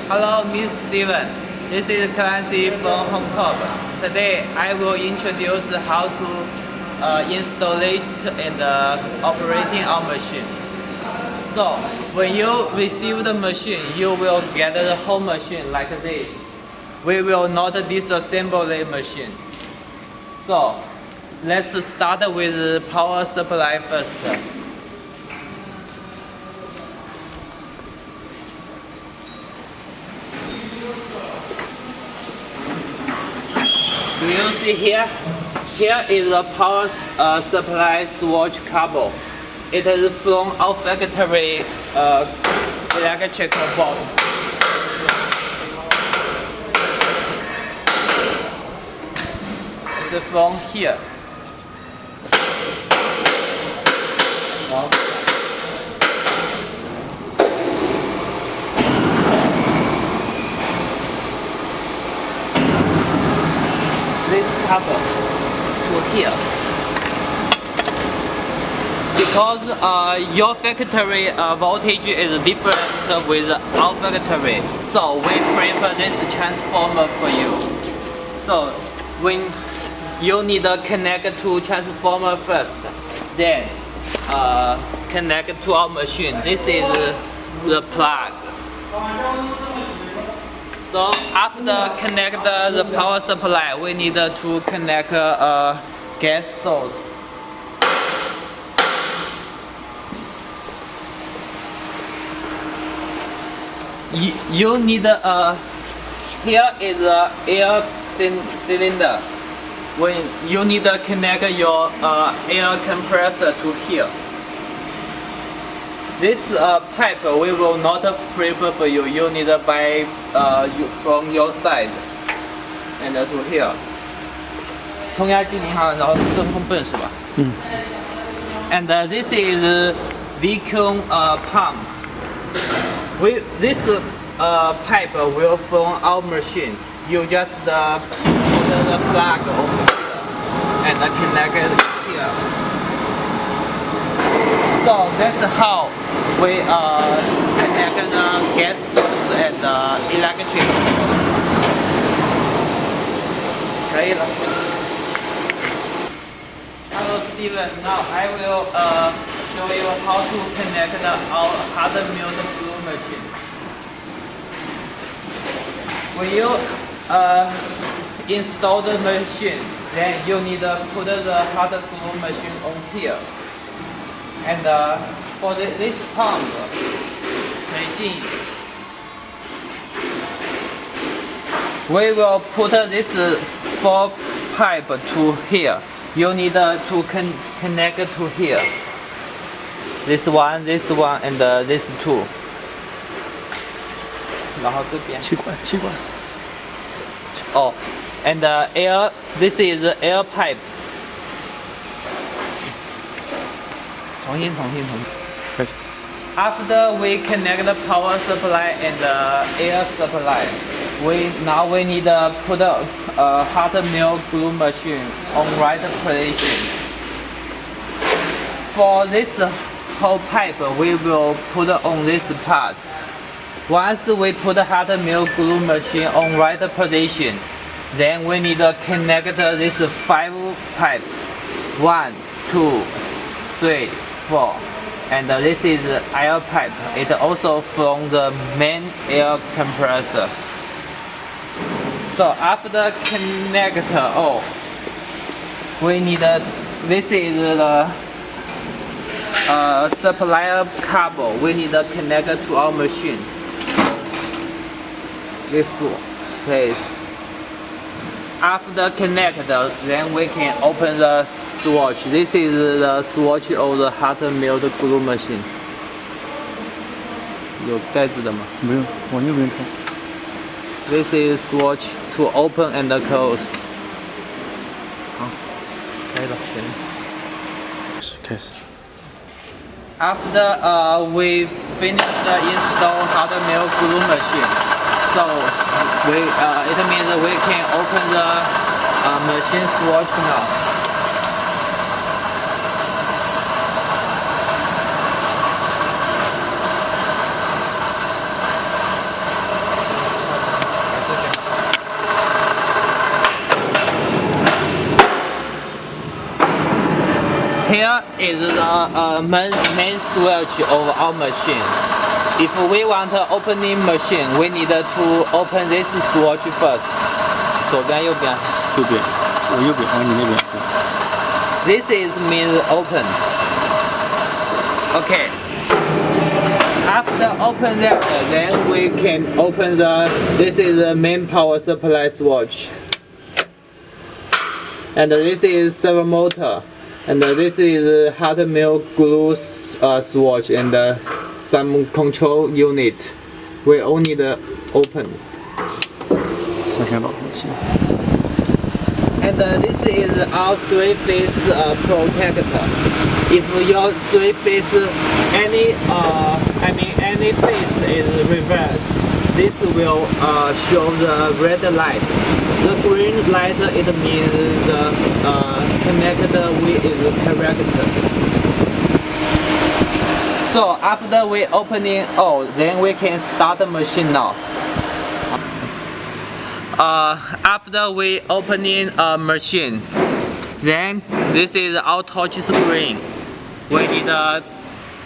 Hello, Miss Steven. This is Clancy from HONETOP. Today, I will introduce how to install it and operating our machine. So, when you receive the machine, you will get the whole machine like this. We will not disassemble the machine. So, let's start with power supply first. Do you see here? Here is a power supply switch cable. It is from our factory electrical board. It's from here. This cable to here. Because your factory voltage is different with our factory, so we prefer this transformer for you. So when you need to connect to transformer first, then connect to our machine. This is the plug. So after connect the power supply, we need to connect a gas source. You need here is a air cylinder. When you need to connect your air compressor to here. This pipe we will not prepare for you. You need to buy from your side and to here. 通压机拧好，然后这风泵是吧？嗯。And this is vacuum pump. This pipe will from our machine. You just put the plug over here and connect it here. So that's how we connect the gas source and electric source. 可以了。Hello Steven, now I will show you how to connect our hot melt glue machine. When you install the machine, then you need to put the hot glue machine on here. And for this pump, 可以进。We will put this 4 pipe to here. You need to connect to here. This one, and this 2. 然后这边。气管。Oh, and air. This is air pipe. 重新。After we connect the power supply and the air supply, we need to put a hot melt glue machine on right position. For this whole pipe, we will put on this part. Once we put hot melt glue machine on right position, then we need to connect this 5 pipe. 1, 2, 3, 4. And this is air pipe. It also from the main air compressor. So after connect, we need this is the supplier cable. We need to connect to our machine. This one, please. After connect, then we can open the switch. This is the switch of the hot melt glue machine. 有盖子的吗？没有，往右边看。This is switch to open and close. 好，开了，开始。After we finish the install hot melt glue machine, so it means we can open the machine switch now. is the main switch of our machine. If we want to opening machine, we need to open this switch first. 左边右边？右边，我右边，你那边。 This is means open. Okay. After open that, then we can open the. This is the main power supply switch. And this is servo motor. And this is hot mill glue switch and some control unit. We only need to open. 三线老空气。 And this is our three-phase protector. If your three-phase any phase is reversed, this will show the red light. The green light it means the connector is correct. So after we opening all, then we can start the machine now. After we opening a machine, then this is our touch screen. We need to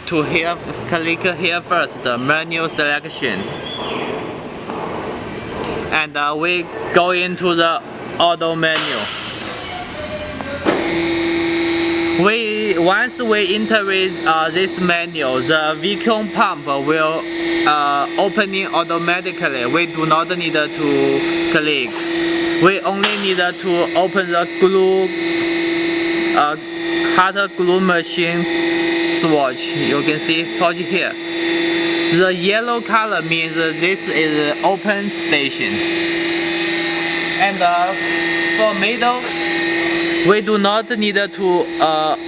click here first the menu selection, and we go into the auto menu. Once we enter this menu, the vacuum pump will opening automatically. We do not need to click. We only need to open the glue hot glue machine switch. You can see touch here. The yellow color means this is open station. And for middle, we do not need to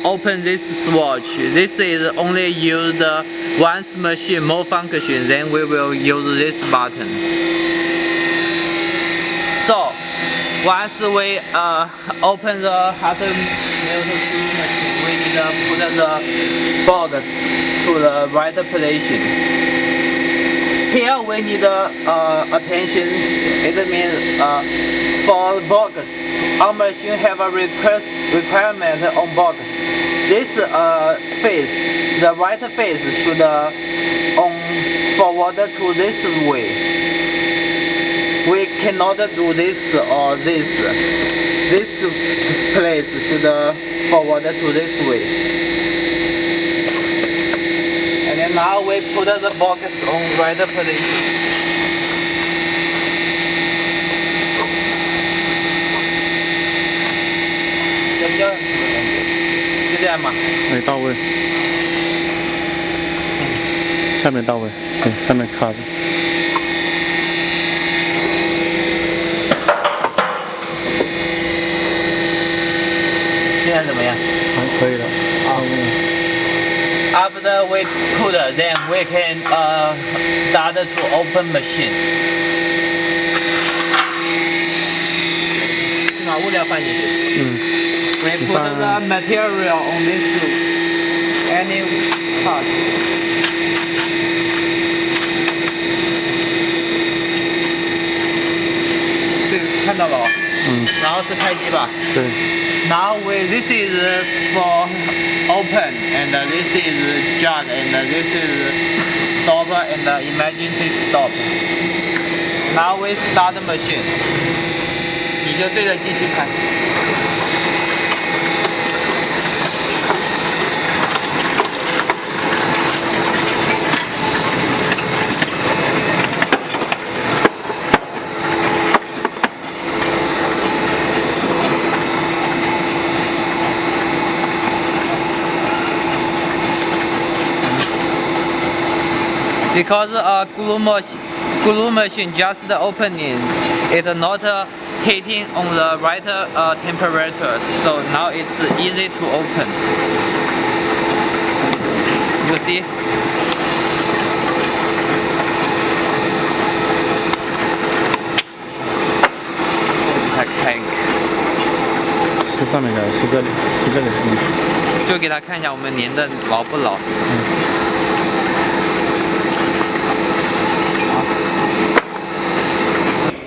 open this switch. This is only used once machine more function, then we will use this button. So once we open the hot mill machine, we need to put the box to the right position. Here we need attention. It means for box, our machine have a requirement on box. This face, the right face should on forward to this way. We cannot do this or this. This place should forward to this way. And then now we put the box on right position. 就这样嘛。没到位。下面到位，对，上面卡着。现在怎么样？还可以了。After we put, then we can start to open machine. 把物料放进去。We put the material on this any part. 这个看到了哦。然后是开机吧。对。Now this is for open, and this is jug, and this is stop and emergency stop. Now we start the machine. 你就对着机器开。Because glue machine just opening, it's not hitting on the right temperature, so now it's easy to open. You see? Tank. 是上面的，是这里，是这里。就给他看一下我们粘的牢不牢。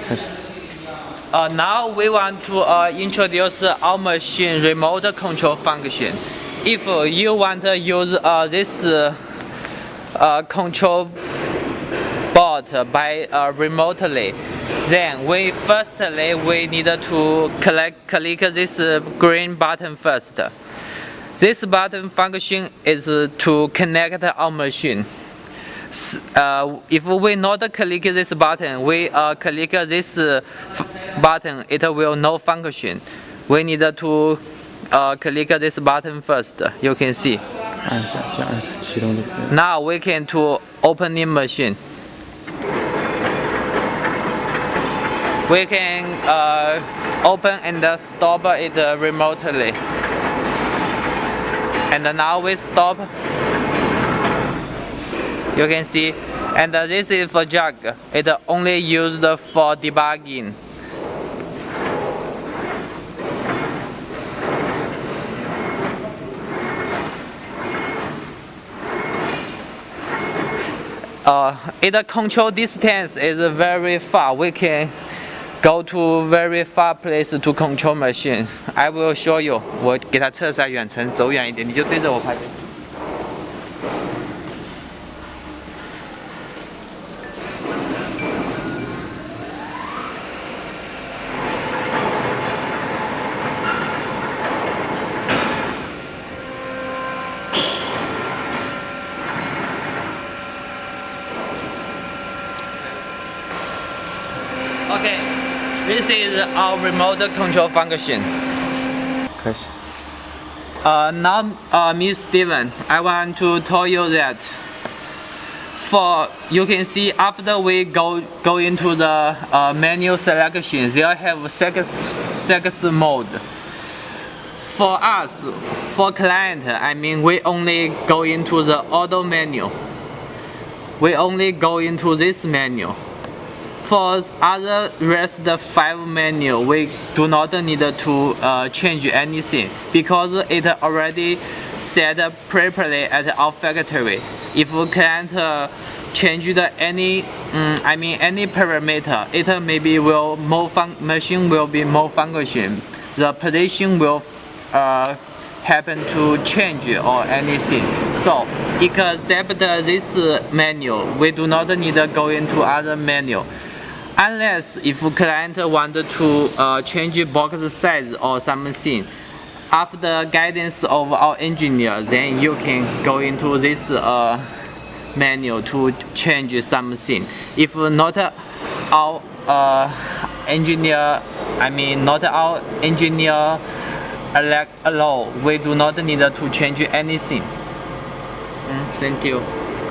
开始。Now we want to introduce our machine remote control function. if you want to use this control board by remotely, then we need to click this green button first. This button function is to connect our machine. If we not click this button, we click this button, it will no function. We need to click this button first. You can see. 按一下，这样启动就可以了。 Now we can to opening machine. We can open and stop it remotely. And now we stop. You can see. And this is for jug. It only used for debugging. Its control distance is very far. We can go to very far place to control machine. I will show you. 我给它测一下远程，走远一点，你就对着我拍。Okay, this is our remote control function. 开始。 Now, Miss Steven, I want to tell you that you can see after we go into the menu selection, they have six mode. For us, for client, I mean we only go into the auto menu. We only go into this menu. For other rest 5 menu, we do not need to change anything because it already set properly at our factory. If we can't change any parameter, it maybe will machine will be more function. The position will happen to change or anything. So except this menu, we do not need to go into other menu. Unless if client wanted to change box size or something, after guidance of our engineer, then you can go into this menu to change something. If not our engineer, not our engineer allow, we do not need to change anything. Thank you.